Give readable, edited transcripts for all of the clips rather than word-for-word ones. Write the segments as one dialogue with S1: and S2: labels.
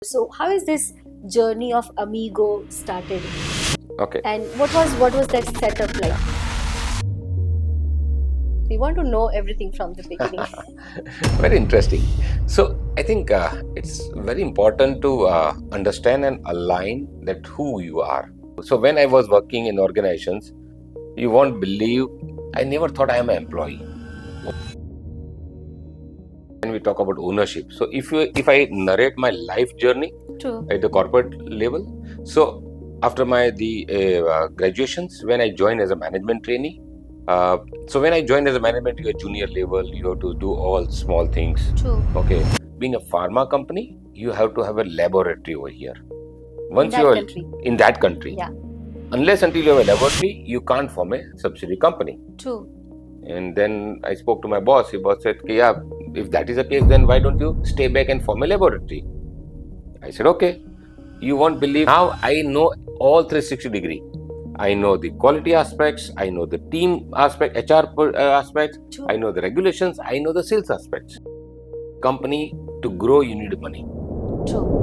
S1: So how is this journey of Amigo started?
S2: Okay.
S1: And what was that setup like? We want to know everything from the beginning.
S2: Very interesting. So I think it's very important to understand and align that who you are. So when I was working in organizations, you won't believe, I never thought I am an employee. When we talk about ownership, so if I narrate my life journey
S1: True.
S2: at the corporate level, so after my the graduations, when I joined as a management trainee, so when I joined as a management, you're junior level, you have to do all small things.
S1: True.
S2: Okay, being a pharma company, you have to have a laboratory over here.
S1: In
S2: Once
S1: that
S2: you are
S1: country.
S2: in that country,
S1: Yeah.
S2: unless until you have a laboratory, you can't form a subsidiary company.
S1: True.
S2: And then I spoke to my boss. He boss said, "Okay, yeah, if that is the case, then why don't you stay back and form a laboratory?" I said, okay. You won't believe, now I know all 360-degree. I know the quality aspects, I know the team aspect, HR aspects,
S1: True.
S2: I know the regulations, I know the sales aspects. Company, to grow, you need money.
S1: True.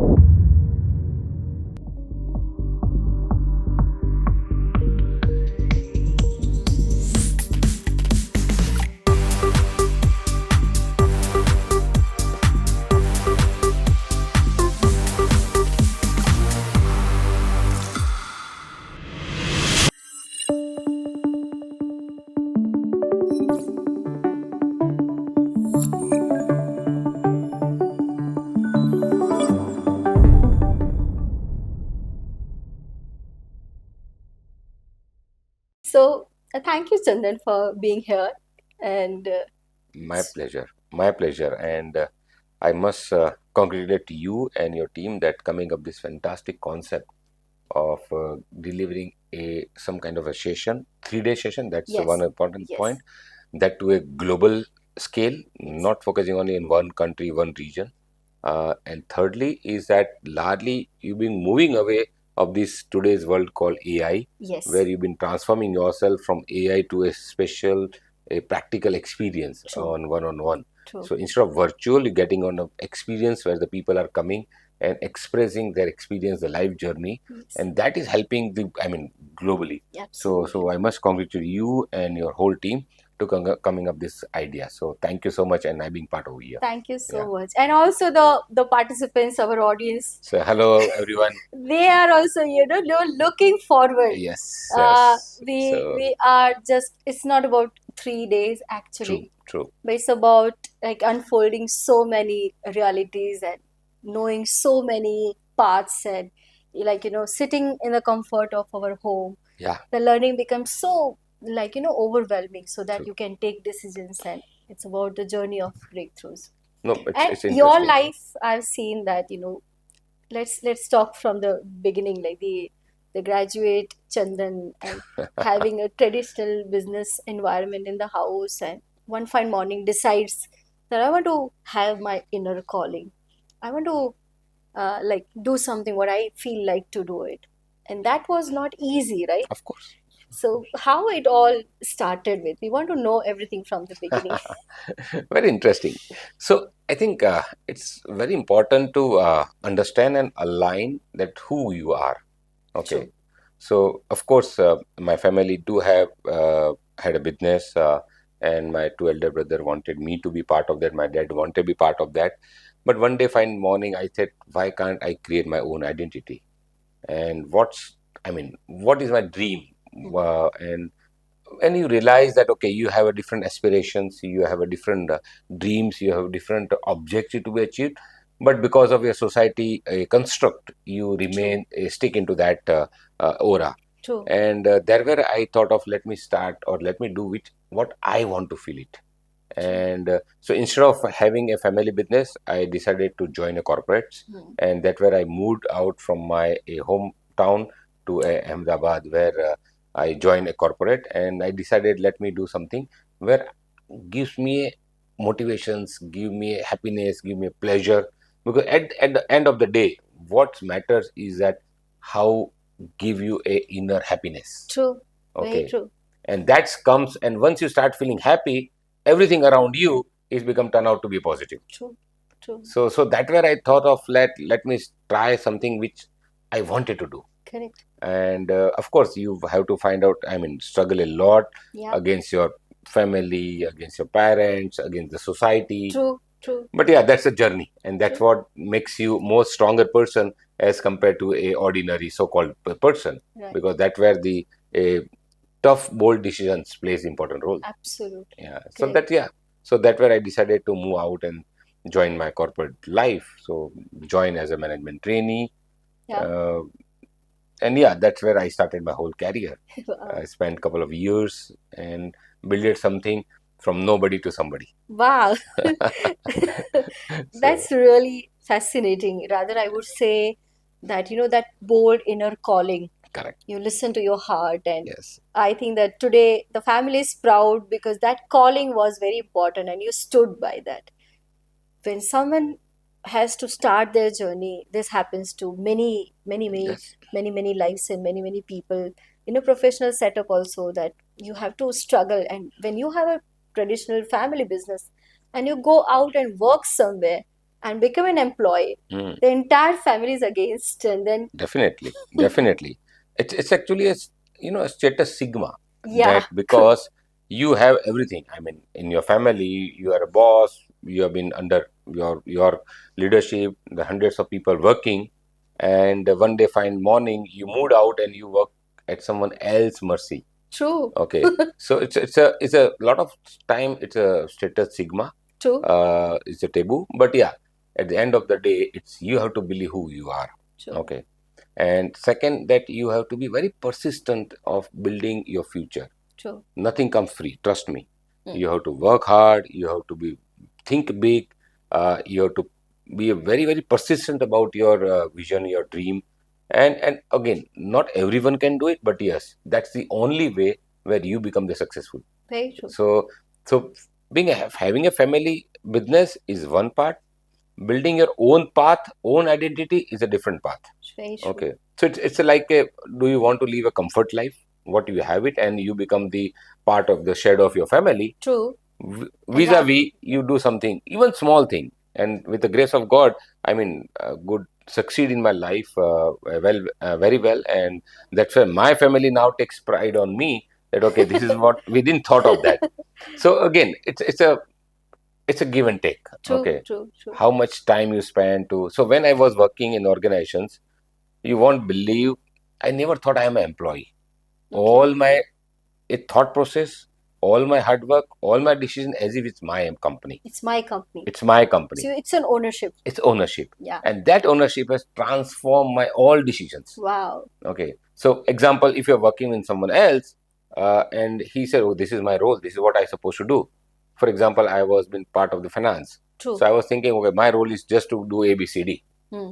S1: So thank you, Chandan, for being here. And
S2: My pleasure. My pleasure. And I must congratulate you and your team that coming up this fantastic concept of delivering some kind of a session, 3-day session. That's
S1: yes.
S2: one important
S1: Yes.
S2: point. That to a global scale, not focusing only in one country, one region. And thirdly is that largely you've been moving away of this today's world called AI,
S1: Yes.
S2: where you've been transforming yourself from AI to a special, a practical experience.
S1: True.
S2: On one-on-one.
S1: True.
S2: So instead of virtual, you're getting on an experience where the people are coming and expressing their experience, the life journey,
S1: Yes.
S2: and that is helping the, I mean, globally.
S1: Absolutely.
S2: So I must congratulate you and your whole team to coming up this idea. So thank you so much, and I being part over here.
S1: Thank you so
S2: Yeah.
S1: much. And also the participants, our audience,
S2: So hello everyone.
S1: they are also, they're looking forward.
S2: Yes,
S1: Uh,
S2: yes.
S1: we
S2: So
S1: we are just, it's not about 3 days actually,
S2: true.
S1: but it's about like unfolding so many realities and knowing so many paths, and like, sitting in the comfort of our home,
S2: Yeah,
S1: the learning becomes so, like, overwhelming, so that
S2: true.
S1: you can take decisions, and it's about the journey of breakthroughs.
S2: No,
S1: And
S2: it's
S1: your
S2: interesting.
S1: life, I've seen that, let's talk from the beginning, like the graduate Chandan, and having a traditional business environment in the house, and one fine morning decides that I want to have my inner calling. I want to like do something what I feel like to do it. And that was not easy, right?
S2: Of course.
S1: So how it all started with? We want to know everything from the beginning.
S2: Very interesting. So I think it's very important to understand and align that who you are. Okay.
S1: True.
S2: So of course, my family do have had a business, and my two elder brother wanted me to be part of that. My dad wanted to be part of that. But one day, fine morning, I said, why can't I create my own identity? And what is my dream? And when you realize that, okay, you have a different aspirations, you have a different dreams, you have different objective to be achieved, but because of your society construct, you remain stick into that aura.
S1: True.
S2: And there where I thought of, let me start, or let me do it what I want to feel it. And so instead of having a family business, I decided to join a corporate. And that where I moved out from my hometown to Ahmedabad, where I joined a corporate, and I decided, let me do something where gives me motivations, give me happiness, give me pleasure. Because at the end of the day, what matters is that how give you a inner happiness.
S1: True. Very
S2: Okay.
S1: true.
S2: And that comes, and once you start feeling happy, everything around you is become turn out to be positive.
S1: True. True.
S2: So that where I thought of let me try something which I wanted to do.
S1: Correct.
S2: And of course, you have to find out. I mean, struggle a lot
S1: Yeah.
S2: against your family, against your parents, against the society.
S1: True. True.
S2: But yeah, that's a journey, and that's
S1: True.
S2: what makes you more stronger person as compared to a ordinary so-called person,
S1: Right.
S2: because that's where the a tough, bold decisions plays important role.
S1: Absolutely.
S2: Yeah. So
S1: Correct.
S2: that yeah. So that where I decided to move out and join my corporate life. So join as a management trainee.
S1: Yeah.
S2: And yeah, that's where I started my whole career.
S1: Wow.
S2: I spent a couple of years and built something from nobody to somebody.
S1: Wow.
S2: So
S1: That's really fascinating. Rather, I would say that, that bold inner calling.
S2: correct.
S1: You listen to your heart, and
S2: Yes.
S1: I think that today the family is proud because that calling was very important and you stood by that. When someone has to start their journey, this happens to
S2: Yes.
S1: many lives and many people in a professional setup also, that you have to struggle. And when you have a traditional family business and you go out and work somewhere and become an employee,
S2: Mm.
S1: the entire family is against, and then
S2: Definitely, definitely. It's actually a status sigma,
S1: yeah.
S2: that because you have everything. I mean, in your family, you are a boss. You have been under your leadership, the hundreds of people working, and one day fine morning you moved out and you work at someone else's mercy.
S1: True.
S2: Okay, so it's a lot of time. It's a status sigma.
S1: True.
S2: It's a taboo, but yeah, at the end of the day, it's you have to believe who you are.
S1: True.
S2: Okay, and second, that you have to be very persistent of building your future.
S1: True.
S2: Nothing comes free, trust me.
S1: Mm.
S2: You have to work hard, you have to be think big, you have to be very very persistent about your vision, your dream. And again, not everyone can do it, but yes, that's the only way where you become the successful.
S1: Very true.
S2: So having a family business is one part. Building your own path, own identity is a different path.
S1: Very true.
S2: Okay, so it's like do you want to live a comfort life, what you have it, and you become the part of the shadow of your family.
S1: True.
S2: Vis-a-vis, you do something, even small thing, and with the grace of God, I mean, good succeed in my life, very well, and that's why my family now takes pride on me, that okay, this is what we didn't thought of that. So again, it's a give and take.
S1: True.
S2: Okay,
S1: True. True.
S2: how much time you spend to. So when I was working in organizations, you won't believe, I never thought I am an employee.
S1: Okay.
S2: All my thought process, all my hard work, all my decision, as if it's my company.
S1: It's my company.
S2: It's my company.
S1: So it's an ownership.
S2: It's ownership.
S1: Yeah.
S2: And that ownership has transformed my all decisions.
S1: Wow.
S2: Okay. So example, if you're working with someone else, and he said, oh, this is my role, this is what I'm supposed to do. For example, I was been part of the finance.
S1: True.
S2: So I was thinking, okay, my role is just to do ABCD.
S1: Hmm.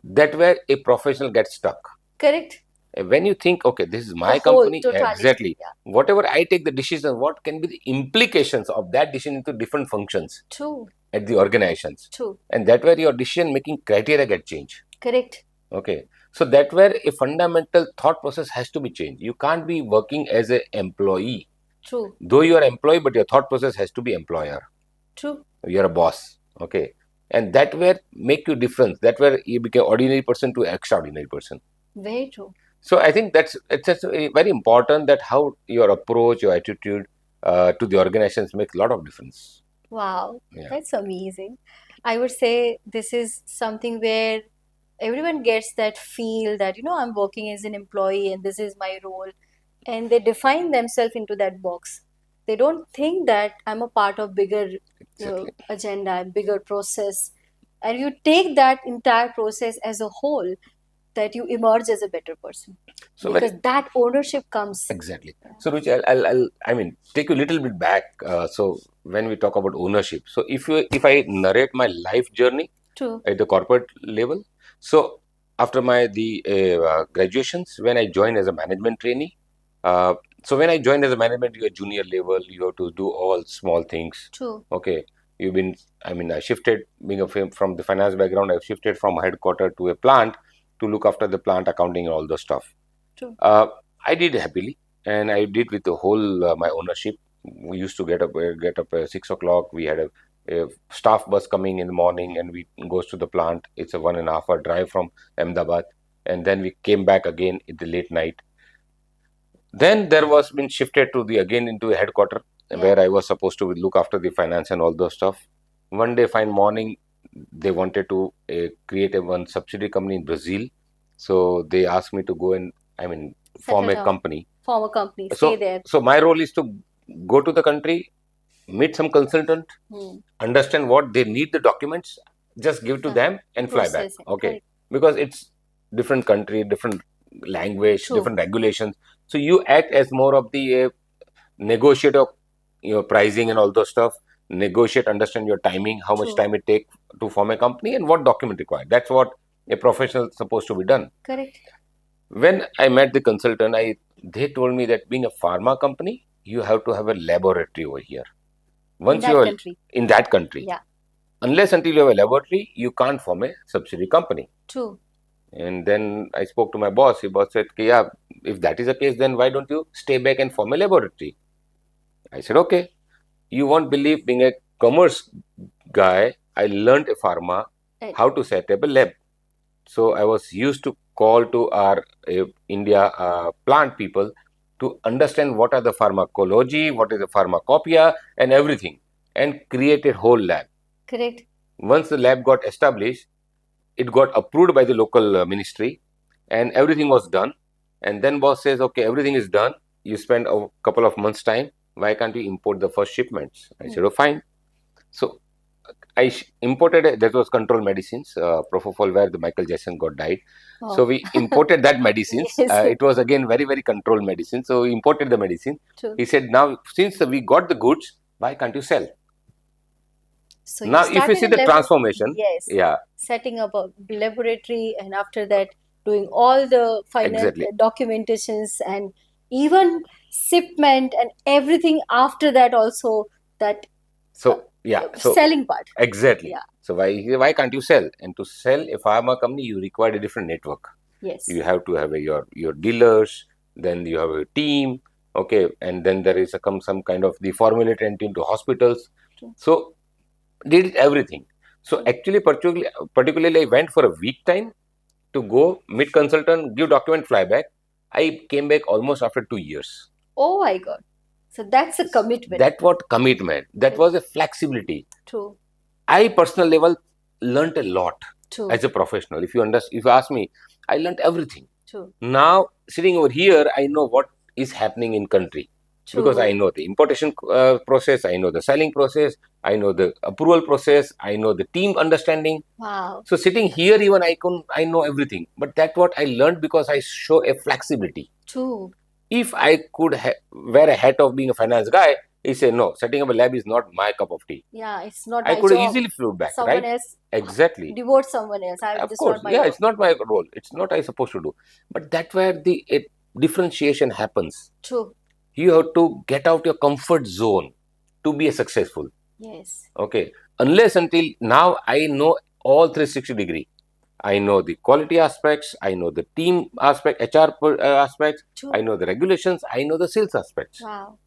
S2: That where a professional gets stuck.
S1: Correct.
S2: When you think, okay, this is my
S1: The whole
S2: company,
S1: totality,
S2: exactly.
S1: yeah.
S2: Whatever I take the decision, what can be the implications of that decision into different functions
S1: True.
S2: at the organizations.
S1: True.
S2: And that where your decision making criteria get changed.
S1: Correct.
S2: Okay. So that where a fundamental thought process has to be changed. You can't be working as an employee.
S1: True.
S2: Though you are employee, but your thought process has to be employer.
S1: True.
S2: You're a boss. Okay. And that where make you difference. That where you become ordinary person to extraordinary person.
S1: Very true.
S2: So I think it's very important that how your approach, your attitude to the organizations makes a lot of difference.
S1: Wow.
S2: Yeah.
S1: That's amazing. I would say this is something where everyone gets that feel that, I'm working as an employee and this is my role. And they define themselves into that box. They don't think that I'm a part of bigger
S2: Exactly.
S1: agenda, bigger process. And you take that entire process as a whole, that you emerge as a better person.
S2: So
S1: Because that ownership comes.
S2: exactly. So Ruchi, I mean, take you a little bit back. So when we talk about ownership, so if I narrate my life journey
S1: True.
S2: at the corporate level, so after my the graduations, when I joined as a management trainee, so when I joined as a management, you're junior level, you have to do all small things.
S1: True.
S2: Okay, I shifted being from the finance background. I've shifted from headquarter to a plant to look after the plant accounting and all the stuff.
S1: True.
S2: I did happily, and I did with the whole my ownership. We used to get up 6 o'clock. We had a a staff bus coming in the morning, and we goes to the plant. It's a 1.5 hour drive from Ahmedabad, and then we came back again in the late night. Then there was been shifted to the again into a headquarter where I was supposed to look after the finance and all those stuff. One day, fine morning, they wanted to create a one subsidiary company in Brazil, so they asked me to go and form a company.
S1: Form a company, stay
S2: So
S1: there.
S2: so my role is to go to the country, meet some consultant, understand what they need the documents, just give to them and fly back. Okay, because it's different country, different language, different regulations. So you act as more of the negotiator, pricing and all those stuff. Negotiate, understand your timing, how much time it take to form a company, and what document required. That's what a professional is supposed to be done.
S1: Correct.
S2: When I met the consultant, they told me that being a pharma company, you have to have a laboratory over here. Once you are in that country, unless until you have a laboratory, you can't form a subsidiary company.
S1: True.
S2: And then I spoke to my boss. The boss said, yeah, if that is the case, then why don't you stay back and form a laboratory? I said, okay. You won't believe, being a commerce guy, I learned a pharma, how to set up a lab. So I was used to call to our India plant people to understand what are the pharmacology, what is the pharmacopoeia and everything, and create a whole lab.
S1: Correct.
S2: Once the lab got established, it got approved by the local ministry and everything was done. And then boss says, okay, everything is done. You spend a couple of months time. Why can't you import the first shipments? I said, oh, fine. So I imported, that was control medicines, propofol, where the Michael Jackson got died. Oh. So we imported that medicines. It was again very, very controlled medicine. So we imported the medicine. True. He said, now since we got the goods, why can't you sell? So now if you see the transformation,
S1: setting up a laboratory, and after that doing all the finance documentations and even shipment and everything after that also, that selling part.
S2: Exactly. Yeah. So why can't you sell? And to sell a pharma company, you require a different network.
S1: Yes.
S2: You have to have your dealers, then you have a team, okay, and then there is some kind of the formulator into hospitals. True. So did everything. So actually, particularly, I went for a week time to go meet consultant, give document, fly back. I came back almost after 2 years.
S1: Oh my God. So that's a commitment.
S2: That was commitment. That was a flexibility.
S1: True.
S2: I personal level learnt a lot. True. As a professional. If you ask me, I learnt everything.
S1: True.
S2: Now sitting over here, I know what is happening in country. True. Because I know the importation process, I know the selling process, I know the approval process, I know the team understanding.
S1: Wow.
S2: So sitting here, even I know everything. But that's what I learned because I show a flexibility.
S1: True.
S2: If I could wear a hat of being a finance guy, he said, no, setting up a lab is not my cup of tea.
S1: Yeah, it's not
S2: I
S1: my
S2: could
S1: job.
S2: easily float back,
S1: someone
S2: right?
S1: Else
S2: exactly.
S1: Devote someone else.
S2: Of course,
S1: not my
S2: it's not my role. It's not I supposed to do. But that's where the differentiation happens.
S1: True.
S2: You have to get out your comfort zone to be a successful.
S1: Yes.
S2: Okay. Unless until now, I know all 360 degree. I know the quality aspects. I know the team aspect, HR aspects. True. I know the regulations. I know the sales aspects.
S1: Wow.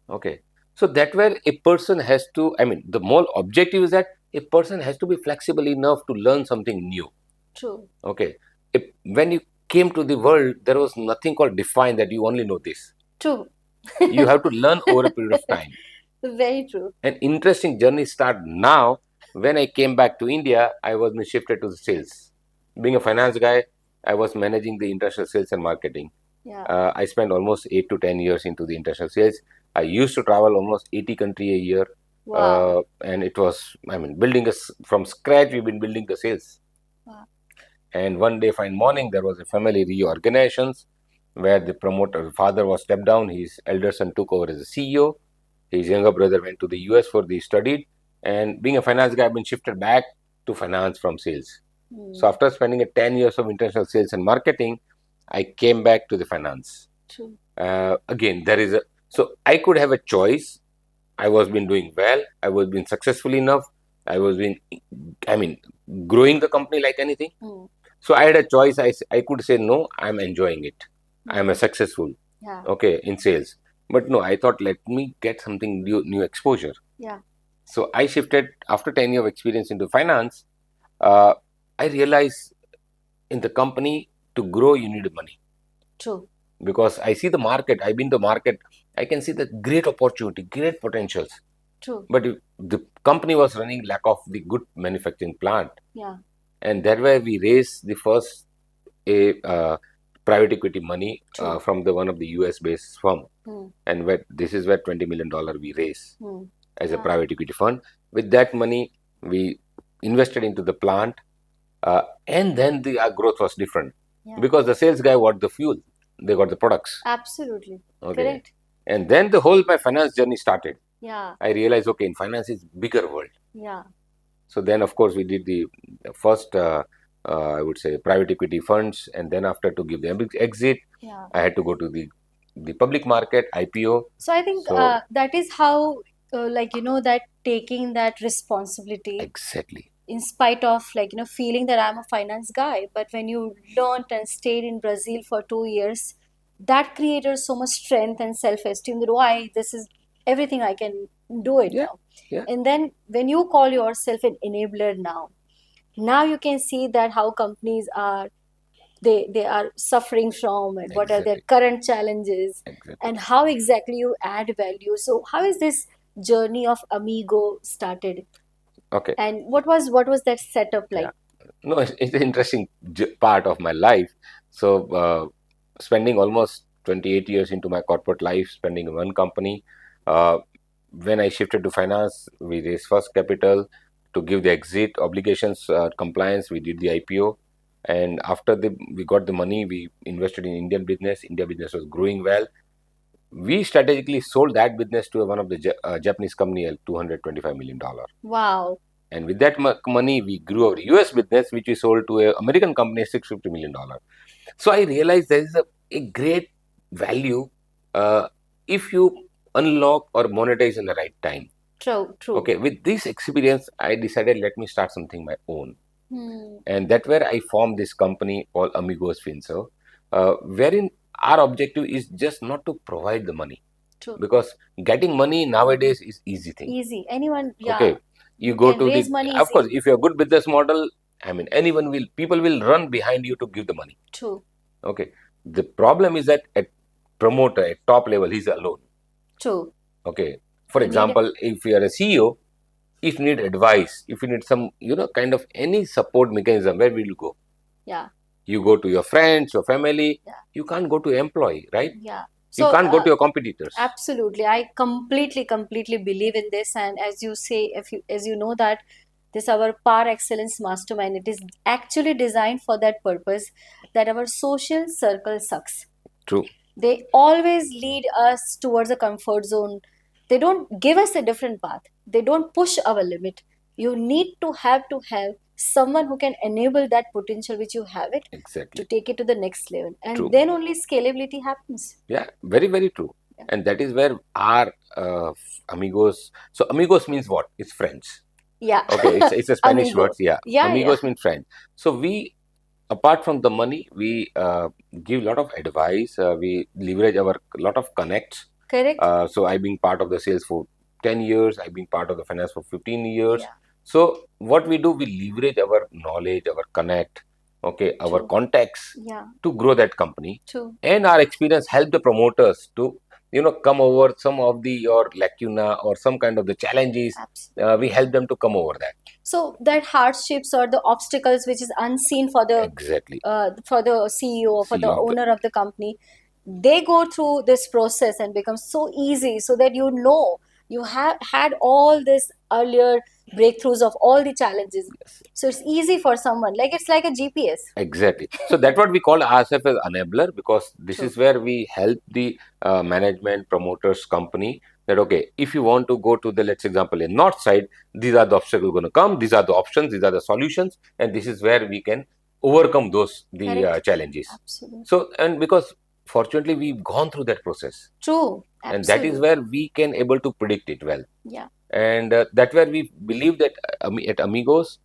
S2: Okay. So that where a person has to, the more objective is that a person has to be flexible enough to learn something new.
S1: True.
S2: Okay. When you came to the world, there was nothing called define that you only know this.
S1: True.
S2: You have to learn over a period of time.
S1: Very true.
S2: An interesting journey started now. When I came back to India, I was shifted to the sales. Being a finance guy, I was managing the international sales and marketing.
S1: Yeah.
S2: I spent almost 8 to 10 years into the international sales. I used to travel almost 80 countries a year.
S1: Wow.
S2: And it was, building from scratch, we've been building the sales.
S1: Wow.
S2: And one day, fine morning, there was a family reorganizations where the father was stepped down. His elder son took over as a CEO. His younger brother went to the US for the study. And being a finance guy, I've been shifted back to finance from sales. So after spending 10 years of international sales and marketing, I came back to the finance.
S1: True.
S2: Again, so I could have a choice. I was been doing well. I was been successful enough. I was been, growing the company like anything. So I had a choice. I could say, no, I'm enjoying it. I'm a successful, okay, in sales. But no, I thought, let me get something new exposure.
S1: Yeah.
S2: So I shifted after 10 years of experience into finance. uh, I realized in the company, to grow you need money,
S1: True.
S2: because I see the market. I've been to market. I can see the great opportunity, great potentials.
S1: True.
S2: But the company was running lack of the good manufacturing plant,
S1: Yeah.
S2: and that way we raised the first a private equity money
S1: True.
S2: from the one of the US based firm,
S1: Hmm.
S2: and this is where $20 million we raised
S1: Hmm.
S2: as a
S1: Yeah.
S2: private equity fund. With that money, we invested into the plant, and then the our growth was different,
S1: Yeah.
S2: because the sales guy got the fuel, they got the products.
S1: Absolutely.
S2: Okay,
S1: Correct.
S2: and then the whole my finance journey started.
S1: Yeah.
S2: I realized, okay, in finance is bigger world.
S1: Yeah.
S2: So then, of course, we did the first, I would say, private equity funds, and then after, to give the exit,
S1: Yeah.
S2: I had to go to the public market, IPO.
S1: So I think
S2: So
S1: that is how, like, that taking that responsibility
S2: exactly,
S1: in spite of, like, feeling that I'm a finance guy, but when you learned and stayed in Brazil for 2 years, that created so much strength and self-esteem that why this is everything I can do it
S2: yeah,
S1: now.
S2: yeah,
S1: And then when you call yourself an enabler now you can see that how companies are, they are suffering from, and what are their
S2: exactly,
S1: current challenges,
S2: exactly.
S1: and how exactly you add value. So how is this journey of Amigo started,
S2: Okay,
S1: and what was that setup
S2: yeah.
S1: like?
S2: No, it's an interesting part of my life. So, spending almost 28 years into my corporate life, spending in one company. Uh, when I shifted to finance, we raised first capital to give the exit obligations compliance. We did the IPO, and after we got the money, we invested in Indian business. India business was growing well. We strategically sold that business to one of the Japanese company at $225 million.
S1: Wow.
S2: And with that money, we grew our US business, which we sold to an American company, $650 million. So I realized there is a great value if you unlock or monetize in the right time.
S1: True. True.
S2: Okay, with this experience, I decided, let me start something my own.
S1: Hmm.
S2: And that's where I formed this company called Amigos Finso, wherein our objective is just not to provide the money,
S1: True.
S2: because getting money nowadays is easy thing.
S1: Easy. Anyone, yeah.
S2: Okay, you
S1: You
S2: go
S1: can
S2: to
S1: raise
S2: the,
S1: money
S2: of course,
S1: easily.
S2: if you're a good business model, I mean, people will run behind you to give the money.
S1: True.
S2: Okay, the problem is that at promoter, at top level, he's alone.
S1: True.
S2: Okay, for
S1: You need,
S2: example, if you are a CEO, if you need advice, if you need some, kind of any support mechanism, where will you go?
S1: yeah.
S2: You go to your friends, your family.
S1: Yeah.
S2: You can't go to employee, right?
S1: Yeah.
S2: You
S1: So
S2: can't go to your competitors.
S1: absolutely, I completely believe in this. And as you say, if you as you know that this our par excellence mastermind, it is actually designed for that purpose, that our social circle sucks.
S2: True.
S1: They always lead us towards a comfort zone. They don't give us a different path. They don't push our limit. You need to have someone who can enable that potential which you have it, to
S2: Exactly.
S1: take it to the next level. And
S2: True.
S1: then only scalability happens.
S2: Yeah, very, very true.
S1: Yeah.
S2: And that is where our amigos. So amigos means what? It's friends.
S1: Yeah.
S2: Okay, it's a Spanish word.
S1: Amigo.
S2: Yeah,
S1: Yeah, yeah.
S2: amigos means friend. So we, apart from the money, we give a lot of advice. We leverage our lot of connects.
S1: Correct.
S2: So I've been part of the sales for 10 years. I've been part of the finance for 15 years.
S1: Yeah.
S2: So what we do, we leverage our knowledge, our connect, okay, our
S1: True.
S2: contacts
S1: Yeah.
S2: to grow that company.
S1: True.
S2: And our experience help the promoters to, come over some of the your lacuna or some kind of the challenges. We
S1: Absolutely.
S2: help them to come over that.
S1: So that hardships or the obstacles which is unseen for the
S2: Exactly.
S1: CEO or for the
S2: CEO of the,
S1: owner of the company, they go through this process and become so easy, so that you have had all this earlier breakthroughs of all the challenges.
S2: yes.
S1: So it's easy for someone, like it's like a GPS.
S2: Exactly. So that's what we call ourselves as enabler, because this
S1: True.
S2: is where we help the management, promoters, company, that okay, if you want to go to the, let's example, in north side, these are the obstacles going to come, these are the options, these are the solutions, and this is where we can overcome the
S1: Correct.
S2: challenges.
S1: Absolutely.
S2: So, and because fortunately we've gone through that process,
S1: True.
S2: and that is
S1: Absolutely.
S2: where we can able to predict it well.
S1: Yeah.
S2: And that's where we believe that at Amigos,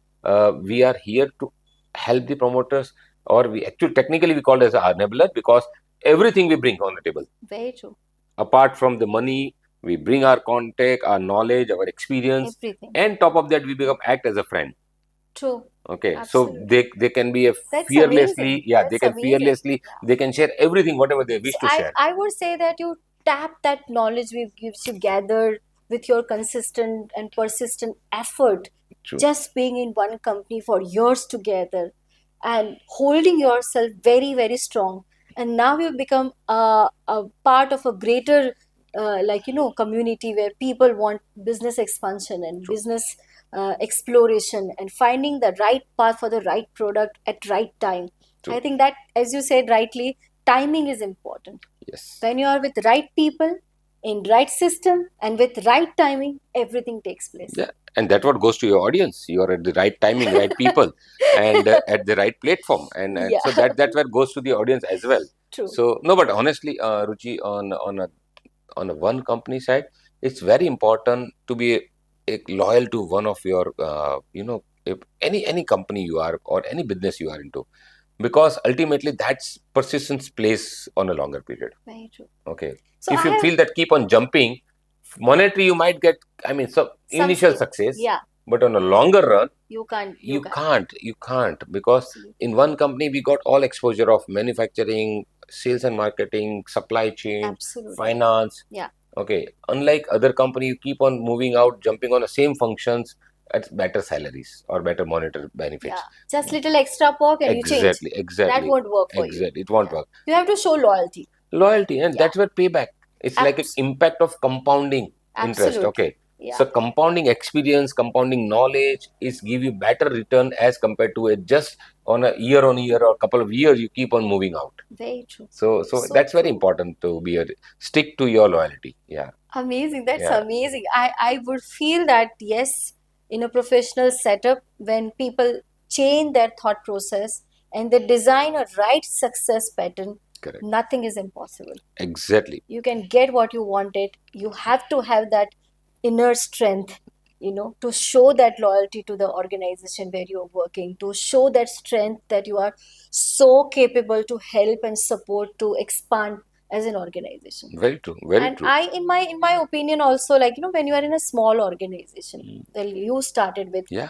S2: we are here to help the promoters, or we actually technically we call it as a enabler, because everything we bring on the table,
S1: Very true.
S2: apart from the money, We bring our contact, our knowledge, our experience,
S1: Everything.
S2: and top of that, we become act as a friend.
S1: True.
S2: Okay, so
S1: Absolutely.
S2: they can be a
S1: That's amazing.
S2: fearlessly, yeah, they
S1: That's
S2: can
S1: amazing.
S2: fearlessly,
S1: Yeah.
S2: they can share everything, whatever they wish
S1: So
S2: to share.
S1: I would say that you tap that knowledge we gives you gathered with your consistent and persistent effort,
S2: True.
S1: just being in one company for years together and holding yourself very, very strong. And now you've become a part of a greater, community where people want business expansion and
S2: True.
S1: business exploration and finding the right path for the right product at right time. I
S2: True.
S1: think that, as you said rightly, timing is important.
S2: Yes.
S1: When you are with right people in right system and with right timing, everything takes place.
S2: Yeah, and that what goes to your audience. You are at the right timing, right people, and at the right platform, and
S1: Yeah.
S2: so that where goes to the audience as well.
S1: True.
S2: So no, but honestly, Ruchi, on a one company side, it's very important to be loyal to one of your if any company you are or any business you are into, because ultimately that's persistence plays on a longer period.
S1: Very true.
S2: Okay,
S1: So
S2: if
S1: I
S2: you
S1: have
S2: feel that keep on jumping, monetary you might get, I mean, some
S1: some
S2: initial
S1: stake.
S2: success,
S1: Yeah.
S2: but on a longer run,
S1: You can't. You
S2: you
S1: can't.
S2: can't because
S1: Absolutely.
S2: in one company we got all exposure of manufacturing, sales and marketing, supply chain,
S1: Absolutely.
S2: finance.
S1: Yeah.
S2: Okay, unlike other company, you keep on moving out, jumping on the same functions at better salaries or better monetary
S1: Yeah.
S2: benefits.
S1: Just little extra work and you change.
S2: Exactly,
S1: That
S2: exactly,
S1: won't work for you.
S2: exactly. It won't
S1: Yeah.
S2: work.
S1: You have to show loyalty.
S2: Loyalty, and
S1: Yeah.
S2: that's where payback. It's like an impact of compounding interest.
S1: Absolutely.
S2: Okay,
S1: Yeah.
S2: so compounding experience, compounding knowledge is give you better return as compared to a just on a year or couple of years you keep on moving out.
S1: Very true.
S2: So
S1: So
S2: that's very
S1: true.
S2: important to be a stick to your loyalty. Yeah,
S1: Amazing. That's
S2: yeah,
S1: amazing. I would feel that, yes, in a professional setup, when people change their thought process and they design a right success pattern,
S2: correct,
S1: nothing is impossible.
S2: exactly,
S1: You can get what you wanted. You have to have that inner strength, to show that loyalty to the organization where you're working, to show that strength that you are so capable to help and support to expand as an organization.
S2: very true, very
S1: And
S2: true.
S1: I, in my opinion also, like, when you are in a small organization,
S2: Mm,
S1: well, you started with,
S2: yeah,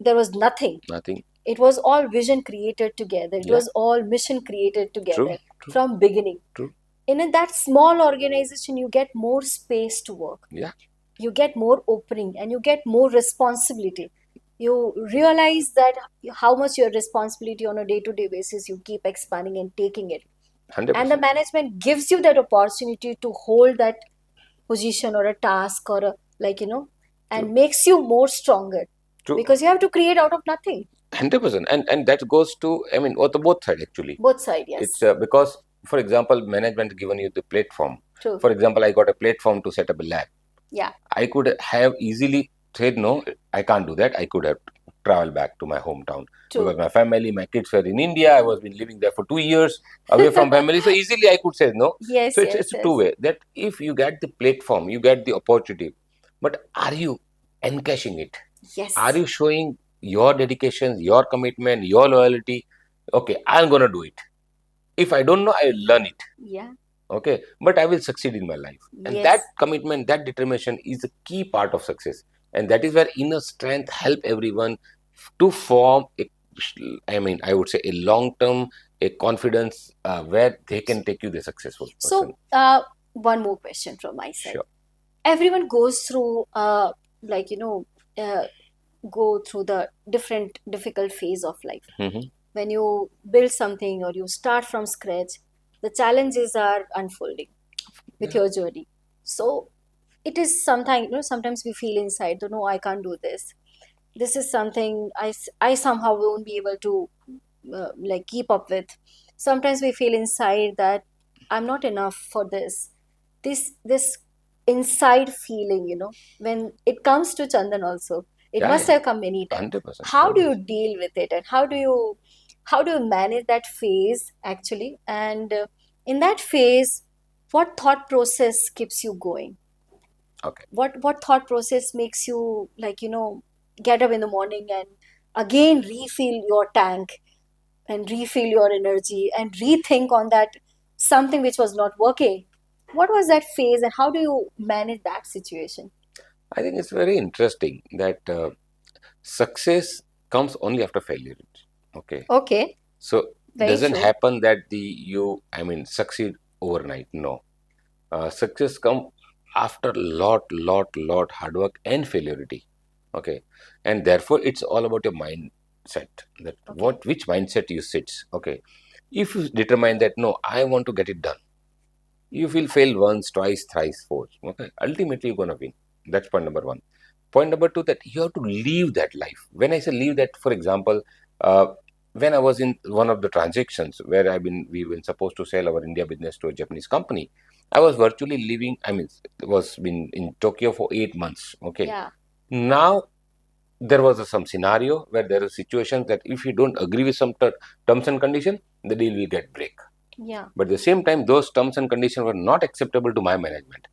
S1: there was nothing.
S2: nothing.
S1: It was all vision created together, it
S2: Yeah,
S1: was all mission created
S2: true,
S1: together
S2: true,
S1: from beginning.
S2: true.
S1: In that small organization, you get more space to work,
S2: Yeah,
S1: you get more opening, and you get more responsibility. You realize that how much your responsibility on a day-to-day basis, you keep expanding and taking it,
S2: hundred
S1: and the
S2: percent.
S1: management gives you that opportunity to hold that position or a task or a,
S2: True,
S1: and makes you more stronger,
S2: true.
S1: because you have to create out of nothing.
S2: 100%, and that goes to, I mean, on the both side actually.
S1: Both side,
S2: It's
S1: yes.
S2: because, for example, management given you the platform.
S1: True.
S2: For example, I got a platform to set up a lab.
S1: Yeah.
S2: I could have easily said no, I can't do that. I could have traveled back to my hometown
S1: True.
S2: because my family, my kids were in India. I was been living there for 2 years away from family, so easily I could say no.
S1: Yes,
S2: So it's
S1: yes,
S2: it's a
S1: yes.
S2: two way. That if you get the platform, you get the opportunity, but are you encashing it?
S1: Yes.
S2: Are you showing your dedication, your commitment, your loyalty? Okay, I'm gonna do it. If I don't know, I will learn it.
S1: Yeah.
S2: Okay, but I will succeed in my life, and
S1: Yes.
S2: that commitment, that determination is a key part of success, and that is where inner strength help everyone to form a, I mean, I would say a long term, a confidence where they can take you the successful person.
S1: So, one more question from my side.
S2: Sure.
S1: Everyone goes through, like, uh, go through the different difficult phase of life.
S2: Hmm.
S1: When you build something or you start from scratch, the challenges are unfolding with
S2: Yeah.
S1: your journey. So it is sometimes, sometimes we feel inside, no, I can't do this. This is something I somehow won't be able to like keep up with. Sometimes we feel inside that I'm not enough for this. This inside feeling, when it comes to Chandan also, it
S2: Yeah,
S1: must
S2: yeah,
S1: have come many times.
S2: 100%,
S1: How do you
S2: 100%.
S1: deal with it, and how do you manage that phase actually? And in that phase, what thought process keeps you going?
S2: Okay.
S1: What thought process makes you, like, get up in the morning and again refill your tank and refill your energy and rethink on that something which was not working, what was that phase and how do you manage that situation?
S2: I think it's very interesting that success comes only after failure. Okay.
S1: Okay,
S2: So it
S1: very
S2: doesn't
S1: true.
S2: happen that I mean, succeed overnight. No. Success come after lot hard work and failurity. Okay. And therefore it's all about your mindset, that
S1: Okay.
S2: which mindset you sit. Okay. If you determine that, no, I want to get it done, you will fail once, twice, thrice, four. Okay. Ultimately, you're going to win. That's point number one. Point number two, that you have to live that life. When I say live that, for example, uh, when I was in one of the transactions where we've been supposed to sell our India business to a Japanese company, I was virtually living, I mean, was been in Tokyo for 8 months. Okay.
S1: Yeah.
S2: Now, there was some scenario where there are situations that if you don't agree with some terms and condition, the deal will get break.
S1: Yeah.
S2: But at the same time, those terms and conditions were not acceptable to my management.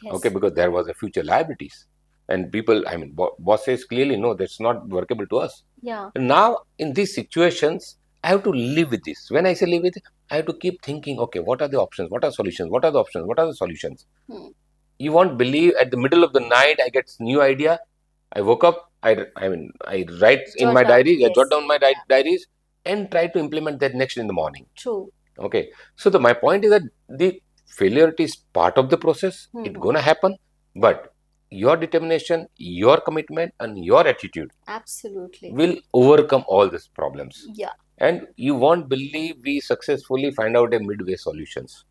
S2: Okay,
S1: Yes.
S2: because there was a future liabilities, and people, I mean, bosses clearly know that's not workable to us.
S1: Yeah.
S2: And now, in these situations, I have to live with this. When I say live with it, I have to keep thinking, okay, what are the options? What are solutions? What are the options? What are the solutions?
S1: Hmm.
S2: You won't believe, at the middle of the night, I get new idea. I woke up, I write in
S1: Jot
S2: my
S1: down.
S2: diary, I jot
S1: Yes.
S2: down my
S1: Yeah.
S2: diaries and try to implement that next in the morning.
S1: True.
S2: Okay. So my point is that the failure is part of the process. It's
S1: Mm-hmm.
S2: gonna happen, but your determination, your commitment, and your attitude
S1: Absolutely.
S2: will overcome all these problems.
S1: Yeah.
S2: And you won't believe we successfully find out a midway solutions.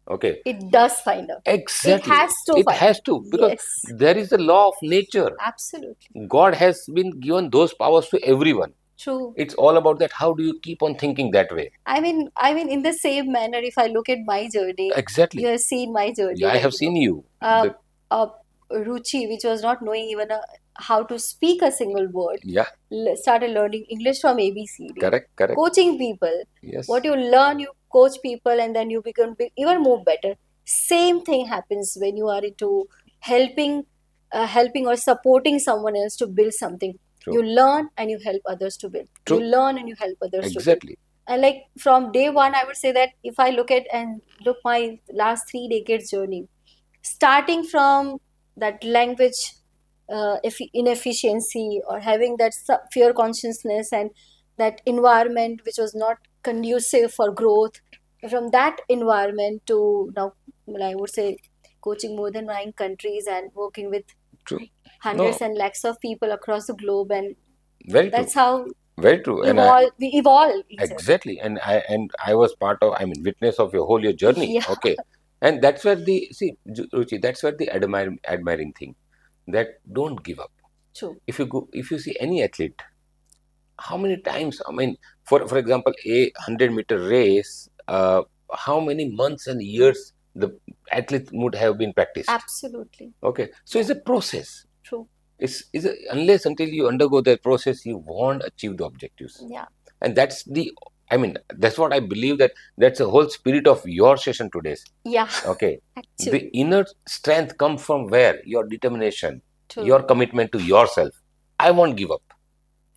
S2: Okay.
S1: It does find out. It
S2: Exactly.
S1: has to
S2: It
S1: find out.
S2: has to, because
S1: Yes.
S2: there is a law of nature.
S1: Absolutely.
S2: God has been given those powers to everyone.
S1: True.
S2: It's all about that. How do you keep on thinking that way?
S1: I mean, in the same manner, if I look at my journey, you
S2: Exactly.
S1: have seen my journey,
S2: Yeah, I
S1: like
S2: have seen you.
S1: uh, uh, Ruchi, which was not knowing even how to speak a single word,
S2: Yeah,
S1: started learning English from ABCD,
S2: correct, correct.
S1: coaching people. What
S2: Yes,
S1: you learn, you coach people, and then you become even more better. Same thing happens when you are into helping, helping or supporting someone else to build something.
S2: true,
S1: You learn and you help others to build. You
S2: true,
S1: learn and you help others to build.
S2: exactly,
S1: And like from day one, I would say that if I look at and look my last 3 decades journey, starting from that language inefficiency or having that fear consciousness and that environment which was not conducive for growth, from that environment to now, well, I would say coaching more than 9 countries and working with
S2: true.
S1: hundreds
S2: No,
S1: and lakhs of people across the globe, and
S2: very true,
S1: that's how
S2: very true. And
S1: we evolve each other.
S2: exactly, and I was part of, I mean, witness of your whole your journey.
S1: Yeah.
S2: Okay, and that's where the Ruchi, that's where the admiring thing, that don't give up.
S1: True.
S2: If you see any athlete, how many times, I mean, for example, a 100-meter race, how many months and years the athlete would have been practiced.
S1: Absolutely.
S2: Okay, so
S1: Yeah.
S2: it's a process.
S1: True.
S2: Unless until you undergo that process, you won't achieve the objectives.
S1: Yeah.
S2: And that's the, I mean, that's what I believe, that that's the whole spirit of your session today.
S1: Yeah.
S2: Okay, the
S1: Actually.
S2: inner strength comes from where? Your determination, your
S1: True.
S2: commitment to yourself. I won't give up.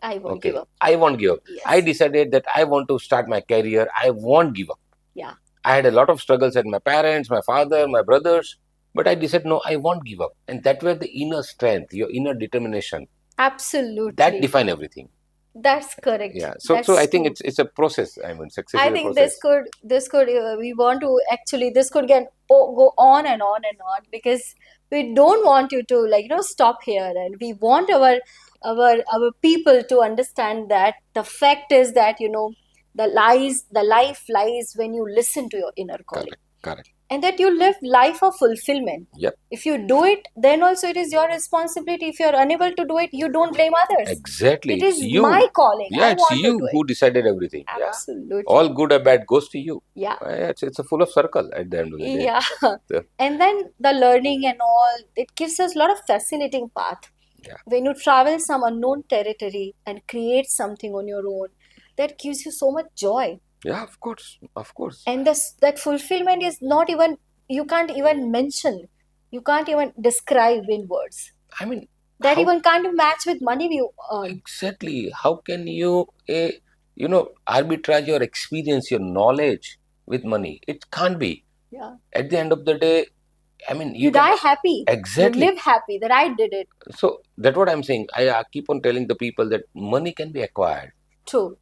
S1: I won't give
S2: Okay,
S1: up.
S2: I won't give up. I
S1: Yes.
S2: decided that I want to start my career. I won't give up.
S1: Yeah.
S2: I had a lot of struggles at my parents, my father, my brothers, but I decided, no, I won't give up. And that where the inner strength, your inner determination, that
S1: Absolutely.
S2: define everything.
S1: That's correct.
S2: Yeah. So I
S1: That's
S2: think
S1: true.
S2: it's a process. I mean, success
S1: I
S2: is a
S1: think
S2: process.
S1: this could we want to actually this could get go on and on and on, because we don't want you to stop here, and we want our people to understand that the fact is that the life lies when you listen to your inner calling,
S2: Correct. Correct.
S1: and that you live life of fulfillment.
S2: Yep.
S1: If you do it, then also it is your responsibility. If you're unable to do it, you don't blame others.
S2: Exactly.
S1: It
S2: It's
S1: is my
S2: you.
S1: calling.
S2: Yeah,
S1: I
S2: it's
S1: want to do
S2: you
S1: it.
S2: who decided everything. Yeah.
S1: Absolutely.
S2: All good or bad goes to you.
S1: Yeah.
S2: It's a full of circle at the end of the day.
S1: Yeah.
S2: So,
S1: And then the learning and all, it gives us a lot of fascinating path.
S2: yeah.
S1: When you travel some unknown territory and create something on your own, that gives you so much joy.
S2: Yeah, of course. Of course.
S1: And that fulfillment is not even, you can't even mention, you can't even describe in words.
S2: I mean,
S1: That
S2: how
S1: even can't match with money you earn.
S2: exactly? How can you, arbitrage your experience, your knowledge with money? It can't be.
S1: Yeah.
S2: At the end of the day, I mean,
S1: You
S2: you can
S1: die happy. You
S2: exactly.
S1: live happy that I did it.
S2: So that's what I'm saying. I keep on telling the people that money can be acquired,
S1: True.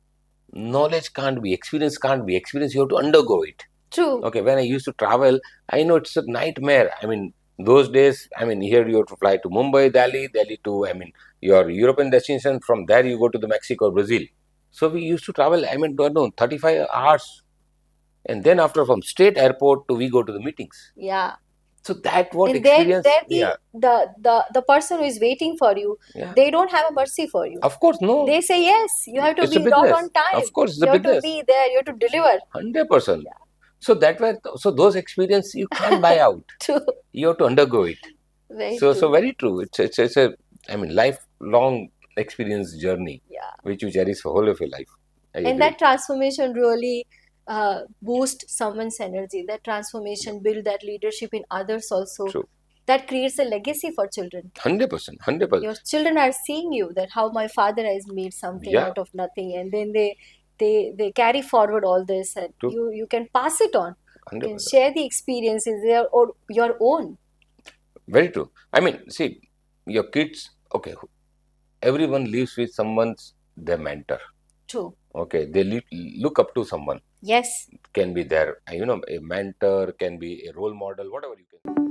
S2: knowledge can't be, experience can't be. Experience, you have to undergo it.
S1: True.
S2: Okay, when I used to travel, I know it's a nightmare. I mean, those days, I mean, here you have to fly to Mumbai, Delhi to, I mean, your European destination. From there, you go to the Mexico, Brazil. So we used to travel, I mean, don't know, 35 hours. And then after from state airport to we go to the meetings.
S1: Yeah.
S2: So that what
S1: And there
S2: experience, yeah,
S1: the person who is waiting for you,
S2: yeah.
S1: they don't have a mercy for you.
S2: Of course, no.
S1: They say yes, you have to
S2: It's a
S1: be not
S2: business.
S1: on time.
S2: Of course, it's a
S1: You have to
S2: business.
S1: be there. You have to deliver.
S2: 100%.
S1: Yeah.
S2: So that way, so those experience you can't buy out.
S1: True.
S2: You have to undergo it.
S1: Very
S2: So
S1: true.
S2: very true. It's a, I mean, lifelong experience journey
S1: Yeah.
S2: which you cherish for whole of your life. I
S1: And
S2: agree.
S1: that transformation really boosts someone's energy. That transformation build that leadership in others also.
S2: True.
S1: That creates a legacy for children.
S2: 100%. 100%.
S1: Your children are seeing you that how my father has made something
S2: Yeah.
S1: out of nothing, and then they carry forward all this, and
S2: True.
S1: you can pass it on. You can
S2: 100%.
S1: share the experiences, they are or your own.
S2: Very true. I mean, see, your kids. Okay, everyone lives with someone's their mentor.
S1: True.
S2: Okay, they look up to someone.
S1: Yes.
S2: Can be their, a mentor, can be a role model, whatever you can.